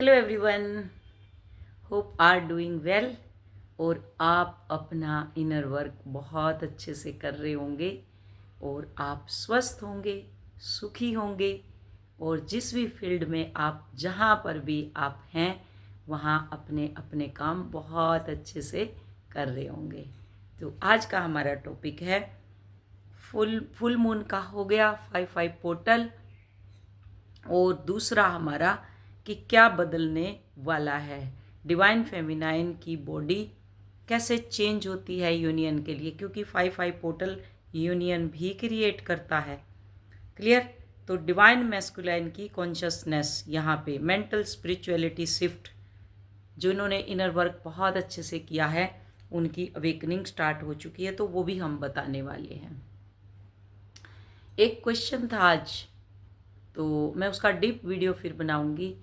Hello everyone, hope are doing well. और आप अपना इनर वर्क बहुत अच्छे से कर रहे होंगे और आप स्वस्थ होंगे, सुखी होंगे और जिस भी फील्ड में आप जहाँ पर भी आप हैं वहाँ अपने अपने काम बहुत अच्छे से कर रहे होंगे। तो आज का हमारा टॉपिक है फुल मून का हो गया 5-5 पोर्टल, और दूसरा हमारा कि क्या बदलने वाला है, डिवाइन फेमिनाइन की बॉडी कैसे चेंज होती है यूनियन के लिए, क्योंकि 5-5 पोर्टल यूनियन भी क्रिएट करता है। क्लियर? तो डिवाइन मैस्कुलाइन की कॉन्शियसनेस यहाँ पे मेंटल स्पिरिचुअलिटी शिफ्ट, जिन्होंने इनर वर्क बहुत अच्छे से किया है उनकी अवेकनिंग स्टार्ट हो चुकी है, तो वो भी हम बताने वाले हैं। एक क्वेश्चन था आज, तो मैं उसका डीप वीडियो फिर बनाऊंगी।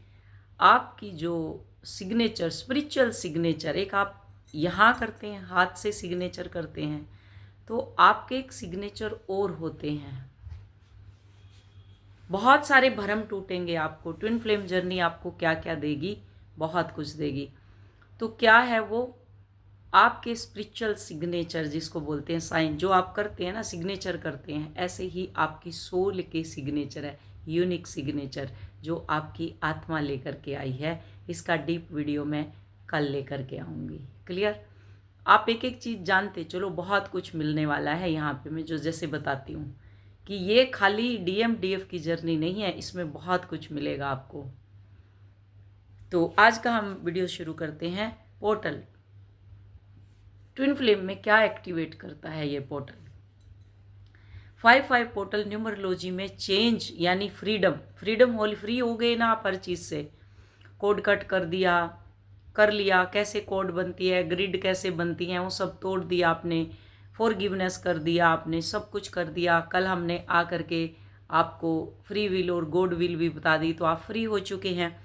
आपकी जो सिग्नेचर, स्पिरिचुअल सिग्नेचर, एक आप यहाँ करते हैं, हाथ से सिग्नेचर करते हैं, तो आपके एक सिग्नेचर और होते हैं। बहुत सारे भरम टूटेंगे आपको। ट्विन फ्लेम जर्नी आपको क्या क्या देगी, बहुत कुछ देगी। तो क्या है वो? आपके स्पिरिचुअल सिग्नेचर, जिसको बोलते हैं साइन, जो आप करते हैं ना, सिग्नेचर करते हैं, ऐसे ही आपकी सोल के सिग्नेचर है, यूनिक सिग्नेचर जो आपकी आत्मा लेकर के आई है। इसका डीप वीडियो मैं कल लेकर के आऊँगी। क्लियर? आप एक एक चीज़ जानते चलो, बहुत कुछ मिलने वाला है यहाँ पे। मैं जो जैसे बताती हूँ कि ये खाली DMDF की जर्नी नहीं है, इसमें बहुत कुछ मिलेगा आपको। तो आज का हम वीडियो शुरू करते हैं। पोर्टल ट्विन फ्लेम में क्या एक्टिवेट करता है ये पोर्टल? 5-5 पोर्टल न्यूमरोलॉजी में चेंज यानी फ्रीडम होल, फ्री हो गए ना आप हर चीज़ से। कोड कट कर दिया, कर लिया, कैसे कोड बनती है, ग्रिड कैसे बनती हैं, वो सब तोड़ दिया आपने। फॉरगिवनेस कर दिया आपने, सब कुछ कर दिया। कल हमने आ करके आपको फ्री विल और गॉड विल भी बता दी, तो आप फ्री हो चुके हैं।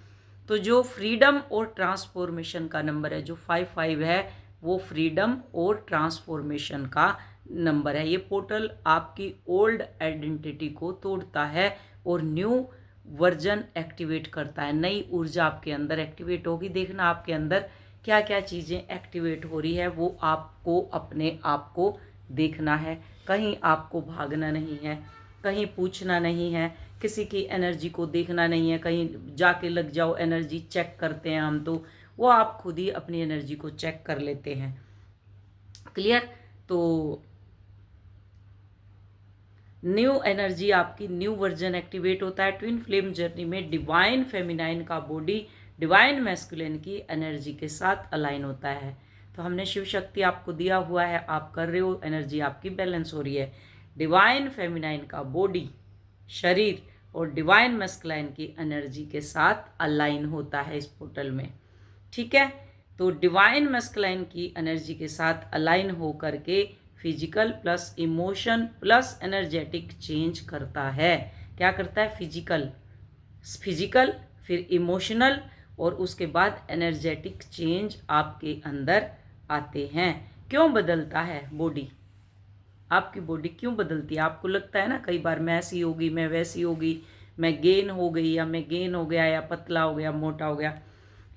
तो जो फ्रीडम और ट्रांसफॉर्मेशन का नंबर है, जो 5-5 है, वो फ्रीडम और ट्रांसफॉर्मेशन का नंबर है। ये पोर्टल आपकी ओल्ड आइडेंटिटी को तोड़ता है और न्यू वर्जन एक्टिवेट करता है। नई ऊर्जा आपके अंदर एक्टिवेट होगी। देखना आपके अंदर क्या क्या चीज़ें एक्टिवेट हो रही है, वो आपको अपने आप को देखना है। कहीं आपको भागना नहीं है, कहीं पूछना नहीं है, किसी की एनर्जी को देखना नहीं है, कहीं जाके लग जाओ। एनर्जी चेक करते हैं हम, तो वो आप खुद ही अपनी एनर्जी को चेक कर लेते हैं। क्लियर? तो न्यू एनर्जी आपकी, न्यू वर्जन एक्टिवेट होता है। ट्विन फ्लेम जर्नी में डिवाइन फेमिनाइन का बॉडी डिवाइन मैस्कुलिन की एनर्जी के साथ अलाइन होता है। तो हमने शिव शक्ति आपको दिया हुआ है, आप कर रहे हो, एनर्जी आपकी बैलेंस हो रही है। डिवाइन फेमिनाइन का बॉडी, शरीर, और डिवाइन मैस्कुलाइन की एनर्जी के साथ अलाइन होता है इस पोर्टल में। ठीक है? तो डिवाइन मैस्कुलाइन की एनर्जी के साथ अलाइन हो करके physical plus emotion plus energetic change करता है। क्या करता है? फिजिकल, फिर इमोशनल, और उसके बाद एनर्जेटिक चेंज आपके अंदर आते हैं। क्यों बदलता है बॉडी? आपकी बॉडी क्यों बदलती है? आपको लगता है ना कई बार, मैं ऐसी होगी, मैं वैसी होगी, मैं गेन हो गई, या मैं गेन हो गया, या पतला हो गया, मोटा हो गया।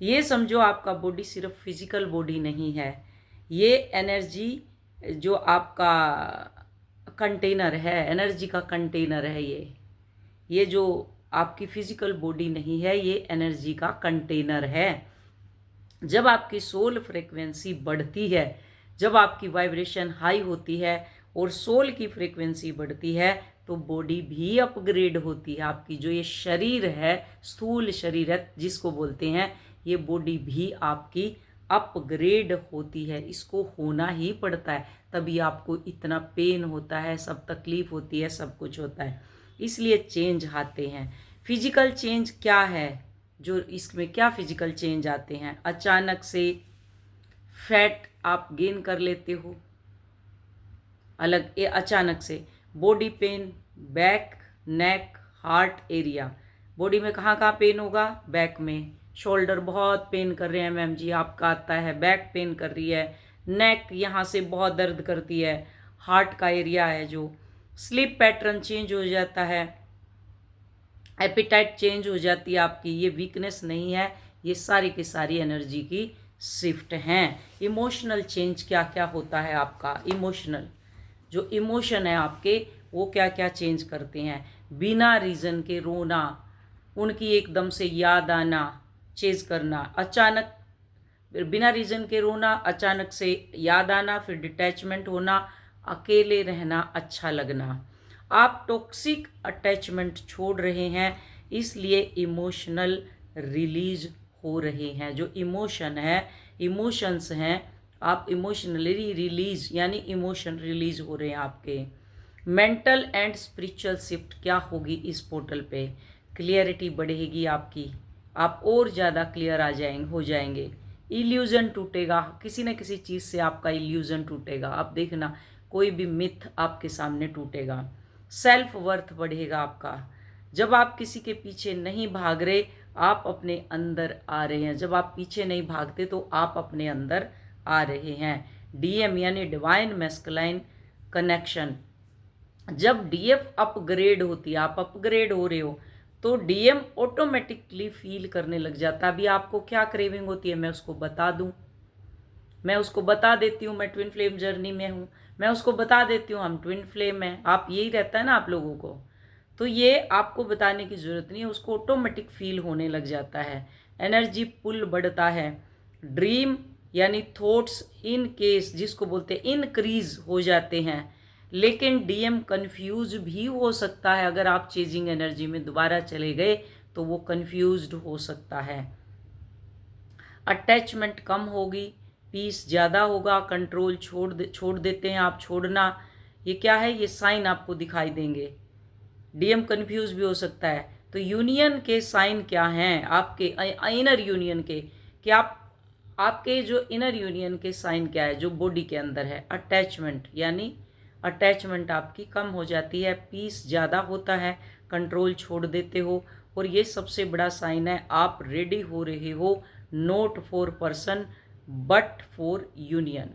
ये समझो आपका बॉडी सिर्फ फिजिकल बॉडी नहीं है, ये एनर्जी जो आपका कंटेनर है, एनर्जी का कंटेनर है। ये जो आपकी फिजिकल बॉडी नहीं है, ये एनर्जी का कंटेनर है। जब आपकी सोल फ्रीक्वेंसी बढ़ती है, जब आपकी वाइब्रेशन हाई होती है और सोल की फ्रीक्वेंसी बढ़ती है, तो बॉडी भी अपग्रेड होती है। आपकी जो ये शरीर है, स्थूल शरीर है जिसको बोलते हैं, ये बॉडी भी आपकी अपग्रेड होती है। इसको होना ही पड़ता है, तभी आपको इतना पेन होता है, सब तकलीफ होती है, सब कुछ होता है। इसलिए चेंज आते हैं। फिजिकल चेंज क्या है? जो इसमें क्या फिजिकल चेंज आते हैं? अचानक से फैट आप गेन कर लेते हो, अलग ये अचानक से। बॉडी पेन, बैक, नेक, हार्ट एरिया। बॉडी में कहाँ कहाँ पेन होगा? बैक में। शोल्डर बहुत पेन कर रहे हैं मैम जी, आपका आता है। बैक पेन कर रही है, नेक यहाँ से बहुत दर्द करती है, हार्ट का एरिया है जो। स्लीप पैटर्न चेंज हो जाता है, एपिटाइट चेंज हो जाती है आपकी। ये वीकनेस नहीं है, ये सारी की सारी एनर्जी की शिफ्ट हैं। इमोशनल चेंज क्या क्या होता है आपका, इमोशनल जो इमोशन है आपके वो क्या क्या चेंज करते हैं। बिना रीज़न के रोना, उनकी एकदम से याद आना, चेज करना, अचानक बिना रीज़न के रोना, अचानक से याद आना, फिर डिटैचमेंट होना, अकेले रहना, अच्छा लगना। आप टॉक्सिक अटैचमेंट छोड़ रहे हैं, इसलिए इमोशनल रिलीज हो रहे हैं। जो इमोशन है, इमोशंस हैं, आप इमोशनली रिलीज यानी इमोशन रिलीज हो रहे हैं आपके। मेंटल एंड स्पिरिचुअल शिफ्ट क्या होगी इस पोर्टल पे, क्लियरिटी बढ़ेगी आपकी, आप और ज़्यादा क्लियर हो जाएंगे। इल्यूजन टूटेगा, किसी न किसी चीज़ से आपका इल्यूजन टूटेगा। आप देखना कोई भी मिथ आपके सामने टूटेगा। सेल्फ वर्थ बढ़ेगा आपका। जब आप किसी के पीछे नहीं भाग रहे, आप अपने अंदर आ रहे हैं। जब आप पीछे नहीं भागते तो आप अपने अंदर आ रहे हैं। डीएम यानी डिवाइन मैस्कुलाइन कनेक्शन, जब डीएफ अपग्रेड होती है, आप अपग्रेड हो रहे हो, तो डीएम ऑटोमेटिकली फील करने लग जाता है। अभी आपको क्या क्रेविंग होती है मैं उसको बता दूं, मैं उसको बता देती हूँ मैं ट्विन फ्लेम जर्नी में हूँ, मैं उसको बता देती हूँ हम ट्विन फ्लेम हैं। आप यही रहता है ना आप लोगों को, तो ये आपको बताने की ज़रूरत नहीं है, उसको ऑटोमेटिक फील होने लग जाता है। एनर्जी पुल बढ़ता है। ड्रीम यानी थॉट्स इन केस जिसको बोलते हैं इनक्रीज हो जाते हैं, लेकिन डीएम कंफ्यूज भी हो सकता है। अगर आप चेजिंग एनर्जी में दोबारा चले गए तो वो कंफ्यूज्ड हो सकता है। अटैचमेंट कम होगी, पीस ज़्यादा होगा, कंट्रोल छोड़ देते हैं आप, छोड़ना ये क्या है, ये साइन आपको दिखाई देंगे। डीएम कंफ्यूज भी हो सकता है। तो यूनियन के साइन क्या हैं आपके, इनर यूनियन के, कि आपके जो इनर यूनियन के साइन क्या है जो बॉडी के अंदर है। अटैचमेंट यानी अटैचमेंट आपकी कम हो जाती है, पीस ज़्यादा होता है, कंट्रोल छोड़ देते हो। और ये सबसे बड़ा साइन है, आप रेडी हो रहे हो not for person but for union,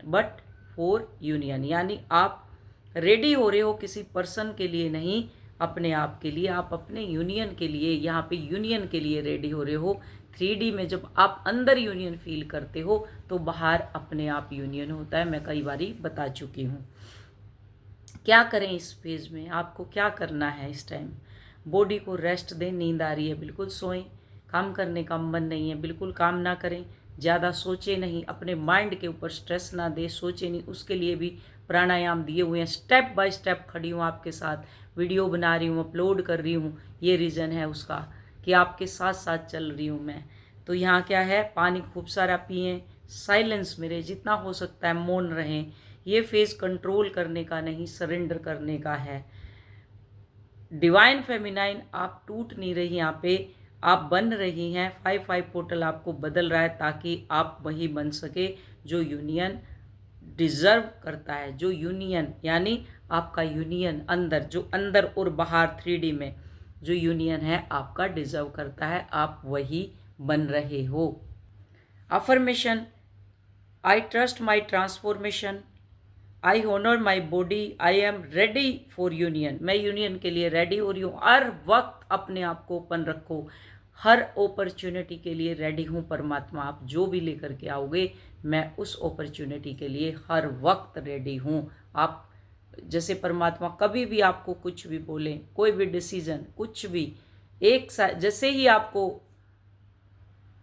यानी आप रेडी हो रहे हो किसी पर्सन के लिए नहीं, अपने आप के लिए, आप अपने यूनियन के लिए, यहाँ पे यूनियन के लिए रेडी हो रहे हो। 3D में जब आप अंदर यूनियन फील करते हो तो बाहर अपने आप यूनियन होता है, मैं कई बारी बता चुकी हूँ। क्या करें इस फेज में, आपको क्या करना है इस टाइम, बॉडी को रेस्ट दें। नींद आ रही है बिल्कुल सोएं, काम करने का मन नहीं है बिल्कुल काम ना करें, ज़्यादा सोचे नहीं, अपने माइंड के ऊपर स्ट्रेस ना दे, सोचे नहीं, उसके लिए भी प्राणायाम दिए हुए हैं। स्टेप बाय स्टेप खड़ी हूँ आपके साथ, वीडियो बना रही हूँ, अपलोड कर रही हूँ, ये रीज़न है उसका कि आपके साथ साथ चल रही हूँ मैं। तो यहाँ क्या है, पानी खूब सारा पिएं, साइलेंस में रहे, जितना हो सकता है मौन रहें। ये फेज कंट्रोल करने का नहीं, सरेंडर करने का है। डिवाइन फेमिनाइन, आप टूट नहीं रही, यहाँ पे आप बन रही हैं। 5-5 पोर्टल आपको बदल रहा है ताकि आप वही बन सके जो यूनियन डिजर्व करता है। जो यूनियन यानी आपका यूनियन अंदर, जो अंदर और बाहर 3D में जो यूनियन है आपका डिजर्व करता है, आप वही बन रहे हो। Affirmation, I trust my transformation, I honour my body, I am ready for union. मैं यूनियन के लिए रेडी हो रही हूँ। हर वक्त अपने आप को ओपन रखो, हर अपॉर्चुनिटी के लिए रेडी हूँ परमात्मा, आप जो भी लेकर के आओगे मैं उस अपॉर्चुनिटी के लिए हर वक्त रेडी हूँ। आप जैसे परमात्मा कभी भी आपको कुछ भी बोलें, कोई भी डिसीजन, कुछ भी एक साथ, जैसे ही आपको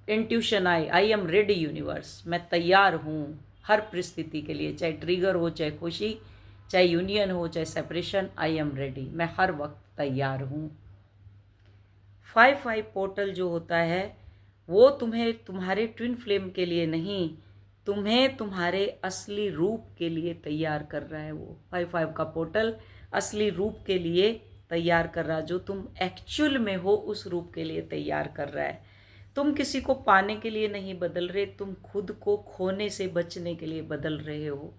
इंट्यूशन आए, आई एम रेडी यूनिवर्स, मैं तैयार हूँ हर परिस्थिति के लिए, चाहे ट्रिगर हो, चाहे खुशी, चाहे यूनियन हो, चाहे सेपरेशन, आई एम रेडी, मैं हर वक्त तैयार हूँ। 5-5 पोर्टल जो होता है वो तुम्हें तुम्हारे ट्विन फ्लेम के लिए नहीं, तुम्हें तुम्हारे असली रूप के लिए तैयार कर रहा है। वो 5-5 का पोर्टल असली रूप के लिए तैयार कर रहा है, जो तुम एक्चुअल में हो उस रूप के लिए तैयार कर रहा है। तुम किसी को पाने के लिए नहीं बदल रहे, तुम खुद को खोने से बचने के लिए बदल रहे हो।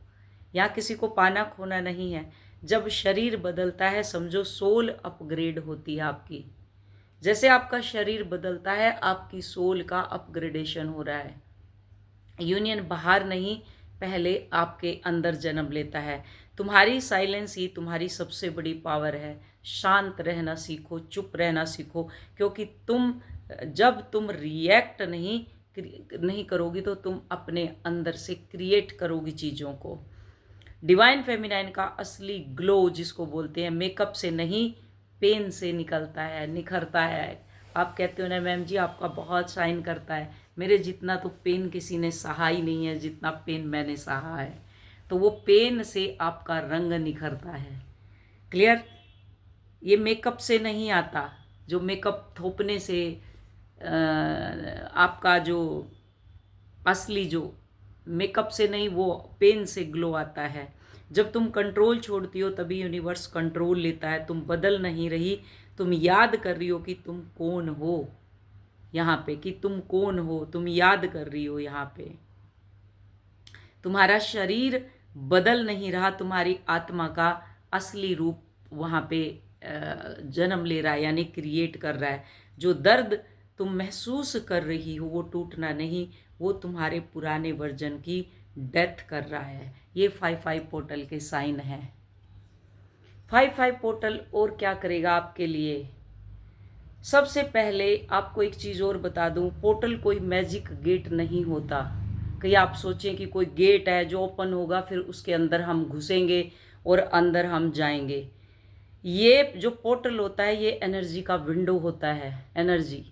यहाँ किसी को पाना खोना नहीं है। जब शरीर बदलता है समझो सोल अपग्रेड होती है आपकी। जैसे आपका शरीर बदलता है आपकी सोल का अपग्रेडेशन हो रहा है। यूनियन बाहर नहीं, पहले आपके अंदर जन्म लेता है। तुम्हारी साइलेंस ही तुम्हारी सबसे बड़ी पावर है। शांत रहना सीखो, चुप रहना सीखो, क्योंकि जब तुम रिएक्ट नहीं नहीं करोगी तो तुम अपने अंदर से क्रिएट करोगी चीज़ों को। डिवाइन फेमिनाइन का असली ग्लो जिसको बोलते हैं, मेकअप से नहीं पेन से निकलता है, निखरता है। आप कहते हो ना मैम जी आपका बहुत शाइन करता है, मेरे जितना तो पेन किसी ने सहा ही नहीं है जितना पेन मैंने सहा है। तो वो पेन से आपका रंग निखरता है। क्लियर? ये मेकअप से नहीं आता। जो मेकअप थोपने से आपका जो असली जो मेकअप से नहीं, वो पेन से ग्लो आता है। जब तुम कंट्रोल छोड़ती हो तभी यूनिवर्स कंट्रोल लेता है। तुम बदल नहीं रही, तुम याद कर रही हो कि तुम कौन हो यहाँ पे, कि तुम कौन हो, तुम याद कर रही हो यहाँ पे। तुम्हारा शरीर बदल नहीं रहा, तुम्हारी आत्मा का असली रूप वहाँ पे जन्म ले रहा है, यानी क्रिएट कर रहा है। जो दर्द तुम महसूस कर रही हो वो टूटना नहीं, वो तुम्हारे पुराने वर्जन की डेथ कर रहा है। ये 5-5 पोर्टल के साइन हैं। 5-5 पोर्टल और क्या करेगा आपके लिए? सबसे पहले आपको एक चीज़ और बता दूं, पोर्टल कोई मैजिक गेट नहीं होता। कहीं आप सोचें कि कोई गेट है जो ओपन होगा फिर उसके अंदर हम घुसेंगे और अंदर हम जाएंगे। ये जो पोर्टल होता है ये एनर्जी का विंडो होता है, एनर्जी,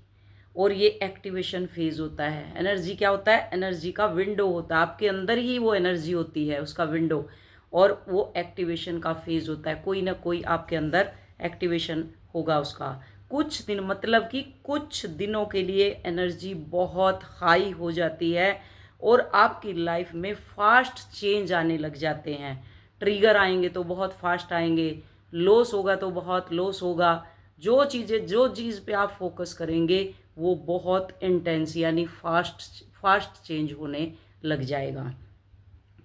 और ये एक्टिवेशन फेज होता है। एनर्जी क्या होता है? एनर्जी का विंडो होता है। आपके अंदर ही वो एनर्जी होती है, उसका विंडो, और वो एक्टिवेशन का फेज होता है। कोई ना कोई आपके अंदर एक्टिवेशन होगा उसका। कुछ दिन, मतलब कि कुछ दिनों के लिए एनर्जी बहुत हाई हो जाती है और आपकी लाइफ में फास्ट चेंज आने लग जाते हैं। ट्रिगर आएंगे तो बहुत फास्ट आएंगे, लॉस होगा तो बहुत लॉस होगा। जो चीज़ पे आप फोकस करेंगे वो बहुत इंटेंस यानी फास्ट चेंज होने लग जाएगा।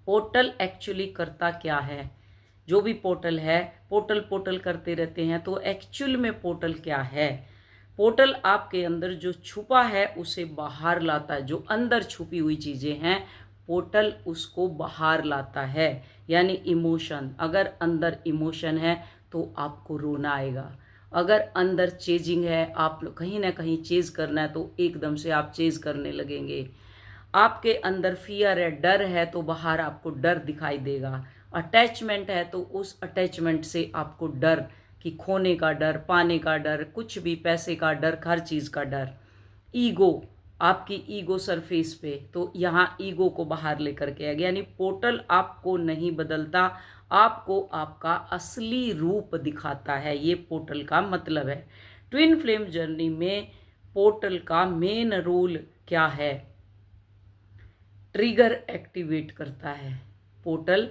पोर्टल एक्चुअली करता क्या है? जो भी पोर्टल है, पोर्टल करते रहते हैं, तो एक्चुअल में पोर्टल क्या है? पोर्टल आपके अंदर जो छुपा है उसे बाहर लाता है। जो अंदर छुपी हुई चीज़ें हैं पोर्टल उसको बाहर लाता है। यानी इमोशन, अगर अंदर इमोशन है तो आपको रोना आएगा। अगर अंदर चेजिंग है, आप कहीं ना कहीं चेज करना है, तो एकदम से आप चेज करने लगेंगे। आपके अंदर फियर है, डर है, तो बाहर आपको डर दिखाई देगा। अटैचमेंट है तो उस अटैचमेंट से आपको डर, कि खोने का डर, पाने का डर, कुछ भी, पैसे का डर, हर चीज़ का डर। ईगो, आपकी ईगो सरफेस पे, तो यहाँ ईगो को बाहर लेकर के आ गया। यानी पोर्टल आपको नहीं बदलता, आपको आपका असली रूप दिखाता है। ये पोर्टल का मतलब है। ट्विन फ्लेम जर्नी में पोर्टल का मेन रोल क्या है? ट्रिगर एक्टिवेट करता है। पोर्टल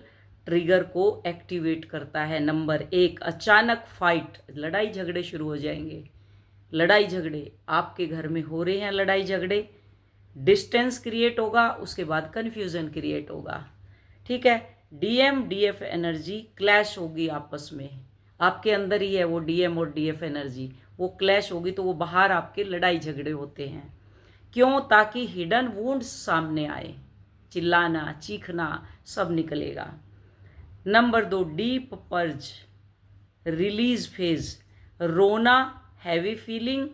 ट्रिगर को एक्टिवेट करता है। नंबर 1, अचानक फाइट, लड़ाई झगड़े शुरू हो जाएंगे। लड़ाई झगड़े आपके घर में हो रहे हैं, लड़ाई झगड़े, डिस्टेंस क्रिएट होगा, उसके बाद कन्फ्यूजन क्रिएट होगा। ठीक है? डीएम डीएफ एनर्जी क्लैश होगी आपस में, आपके अंदर ही है वो डीएम और डीएफ एनर्जी, वो क्लैश होगी तो वो बाहर आपके लड़ाई झगड़े होते हैं। क्यों? ताकि हिडन वुंड्स सामने आए, चिल्लाना, चीखना सब निकलेगा। Number 2, deep purge, release phase, रोना, heavy feeling,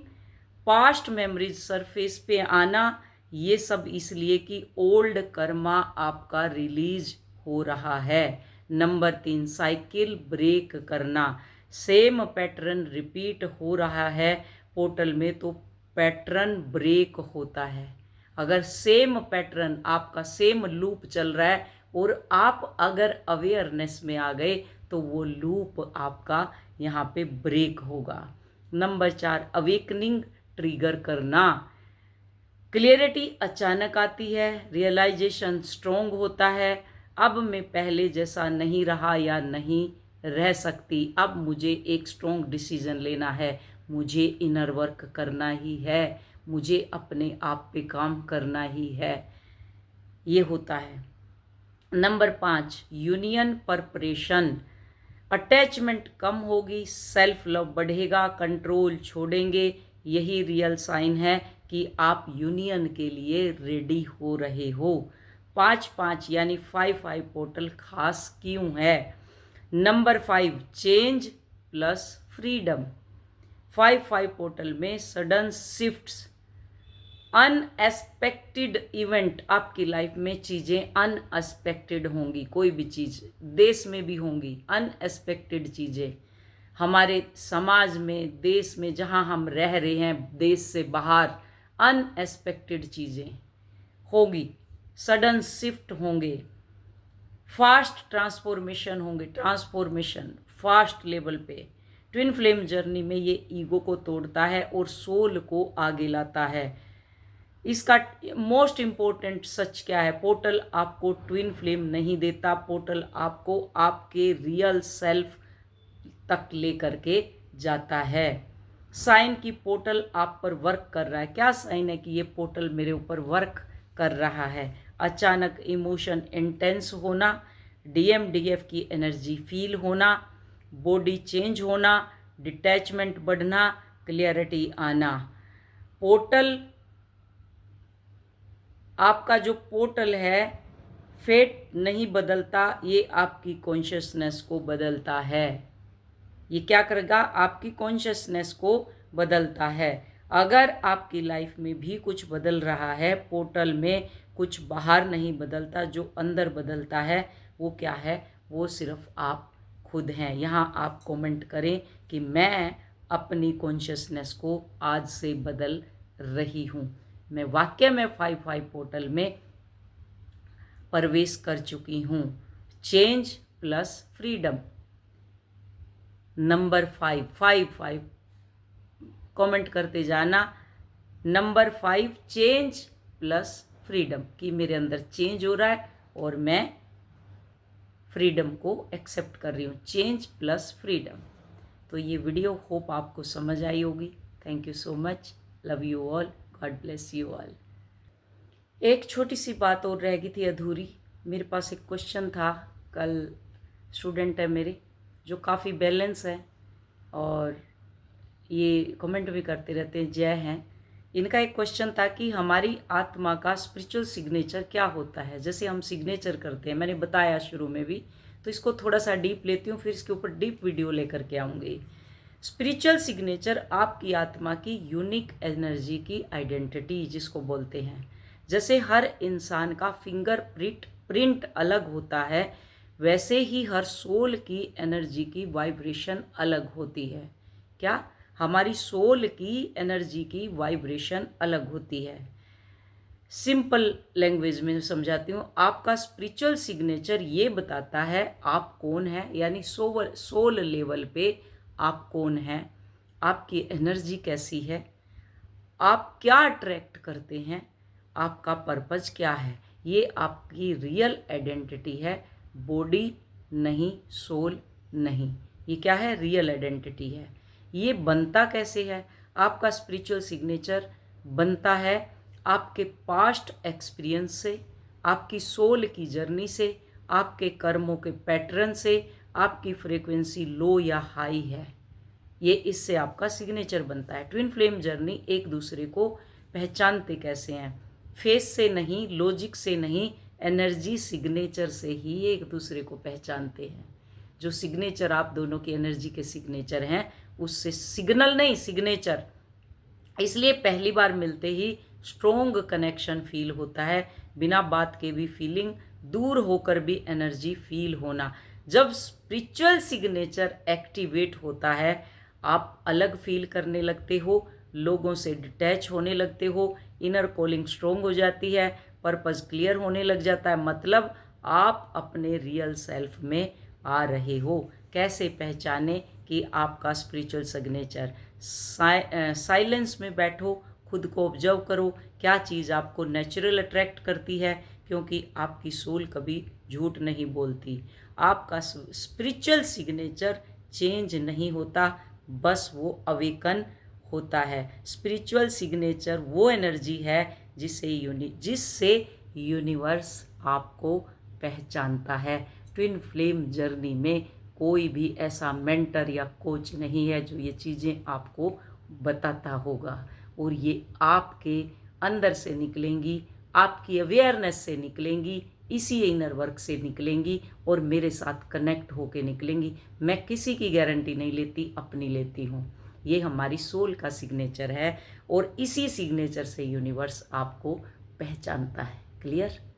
past memories surface पे आना, ये सब इसलिए कि ओल्ड कर्मा आपका रिलीज हो रहा है। नंबर 3, साइकिल ब्रेक करना, सेम पैटर्न रिपीट हो रहा है पोर्टल में तो पैटर्न ब्रेक होता है। अगर सेम पैटर्न, आपका सेम लूप चल रहा है और आप अगर अवेयरनेस में आ गए तो वो लूप आपका यहाँ पे ब्रेक होगा। नंबर 4, अवेकनिंग ट्रिगर करना, क्लियरिटी अचानक आती है, रियलाइजेशन स्ट्रोंग होता है। अब मैं पहले जैसा नहीं रहा या नहीं रह सकती, अब मुझे एक स्ट्रोंग डिसीजन लेना है, मुझे इनर वर्क करना ही है, मुझे अपने आप पे काम करना ही है। ये होता है। नंबर 5, यूनियन परपरेशन, अटैचमेंट कम होगी, सेल्फ लव बढ़ेगा, कंट्रोल छोड़ेंगे। यही रियल साइन है कि आप यूनियन के लिए रेडी हो रहे हो। 5-5 यानी 5-5 पोर्टल खास क्यों है? Number 5, change plus freedom. 5-5 portal में सडन शिफ्ट्स अनएक्सपेक्टेड इवेंट, आपकी लाइफ में चीज़ें अनएक्सपेक्टेड होंगी, कोई भी चीज़ देश में भी होंगी अनएक्सपेक्टेड चीज़ें, हमारे समाज में, देश में, जहाँ हम रह रहे हैं, देश से बाहर अनएक्सपेक्टेड चीज़ें होगी, सडन शिफ्ट होंगे, फास्ट ट्रांसफॉर्मेशन होंगे, ट्रांसफॉर्मेशन फास्ट लेवल पे। ट्विन फ्लेम जर्नी में ये ईगो को तोड़ता है और सोल को आगे लाता है। इसका मोस्ट इम्पोर्टेंट सच क्या है? पोर्टल आपको ट्विन फ्लेम नहीं देता, पोर्टल आपको आपके रियल सेल्फ तक लेकर के जाता है। साइन की पोर्टल आप पर वर्क कर रहा है। क्या साइन है कि ये पोर्टल मेरे ऊपर वर्क कर रहा है? अचानक इमोशन इंटेंस होना, डीएमडीएफ की एनर्जी फील होना, बॉडी चेंज होना, डिटैचमेंट बढ़ना, क्लियरिटी आना। पोर्टल, आपका जो पोर्टल है, फेट नहीं बदलता, ये आपकी कॉन्शियसनेस को बदलता है। ये क्या करेगा? आपकी कॉन्शियसनेस को बदलता है। अगर आपकी लाइफ में भी कुछ बदल रहा है, पोर्टल में कुछ बाहर नहीं बदलता, जो अंदर बदलता है, वो क्या है? वो सिर्फ आप खुद हैं। यहाँ आप कमेंट करें कि मैं अपनी कॉन्शियसनेस को आज से बदल रही हूँ। मैं वाकई में 5-5 पोर्टल में प्रवेश कर चुकी हूँ। Change plus freedom, number 5 comment करते जाना। नंबर 5 चेंज प्लस फ्रीडम, कि मेरे अंदर चेंज हो रहा है और मैं फ्रीडम को एक्सेप्ट कर रही हूँ। Change plus freedom. तो ये वीडियो होप आपको समझ आई होगी। Thank you so much, love you all, God bless you all. एक छोटी सी बात और रह गई थी अधूरी। मेरे पास एक क्वेश्चन था, कल स्टूडेंट है मेरे जो काफ़ी बैलेंस है और ये कमेंट भी करते रहते हैं, जय हैं। इनका एक क्वेश्चन था कि हमारी आत्मा का स्पिरिचुअल सिग्नेचर क्या होता है? जैसे हम सिग्नेचर करते हैं, मैंने बताया शुरू में भी, तो इसको थोड़ा सा डीप लेती हूँ, फिर इसके ऊपर डीप वीडियो लेकर के आऊँगी। स्पिरिचुअल सिग्नेचर आपकी आत्मा की यूनिक एनर्जी की आइडेंटिटी जिसको बोलते हैं। जैसे हर इंसान का फिंगर प्रिंट अलग होता है, वैसे ही हर सोल की एनर्जी की वाइब्रेशन अलग होती है। क्या? हमारी सोल की एनर्जी की वाइब्रेशन अलग होती है। सिंपल लैंग्वेज में समझाती हूँ। आपका स्पिरिचुअल सिग्नेचर ये बताता है आप कौन हैं, यानी सोल लेवल पे आप कौन हैं, आपकी एनर्जी कैसी है, आप क्या अट्रैक्ट करते हैं, आपका पर्पज़ क्या है। ये आपकी रियल आइडेंटिटी है, बॉडी नहीं, सोल नहीं। ये क्या है? रियल आइडेंटिटी है। ये बनता कैसे है? आपका स्पिरिचुअल सिग्नेचर बनता है आपके पास्ट एक्सपीरियंस से, आपकी सोल की जर्नी से, आपके कर्मों के पैटर्न से, आपकी फ्रीक्वेंसी लो या हाई है, ये इससे आपका सिग्नेचर बनता है। ट्विन फ्लेम जर्नी एक दूसरे को पहचानते कैसे हैं? फेस से नहीं, लॉजिक से नहीं, एनर्जी सिग्नेचर से ही एक दूसरे को पहचानते हैं। जो सिग्नेचर आप दोनों की एनर्जी के सिग्नेचर हैं, उससे सिग्नल नहीं, सिग्नेचर। इसलिए पहली बार मिलते ही स्ट्रोंग कनेक्शन फील होता है, बिना बात के भी फीलिंग, दूर होकर भी एनर्जी फील होना। जब स्पिरिचुअल सिग्नेचर एक्टिवेट होता है, आप अलग फील करने लगते हो, लोगों से डिटैच होने लगते हो, इनर कॉलिंग स्ट्रोंग हो जाती है, पर्पस क्लियर होने लग जाता है, मतलब आप अपने रियल सेल्फ में आ रहे हो। कैसे पहचाने कि आपका स्पिरिचुअल सिग्नेचर? साइलेंस में बैठो, खुद को ऑब्जर्व करो, क्या चीज़ आपको नेचुरल अट्रैक्ट करती है, क्योंकि आपकी सोल कभी झूठ नहीं बोलती। आपका स्पिरिचुअल सिग्नेचर चेंज नहीं होता, बस वो अवेकन होता है। स्पिरिचुअल सिग्नेचर वो एनर्जी है जिससे यूनिवर्स आपको पहचानता है। ट्विन फ्लेम जर्नी में कोई भी ऐसा मेंटर या कोच नहीं है जो ये चीज़ें आपको बताता होगा, और ये आपके अंदर से निकलेंगी, आपकी अवेयरनेस से निकलेंगी, इसी इनर वर्क से निकलेंगी और मेरे साथ कनेक्ट होके निकलेंगी। मैं किसी की गारंटी नहीं लेती, अपनी लेती हूँ। ये हमारी सोल का सिग्नेचर है और इसी सिग्नेचर से यूनिवर्स आपको पहचानता है। क्लियर?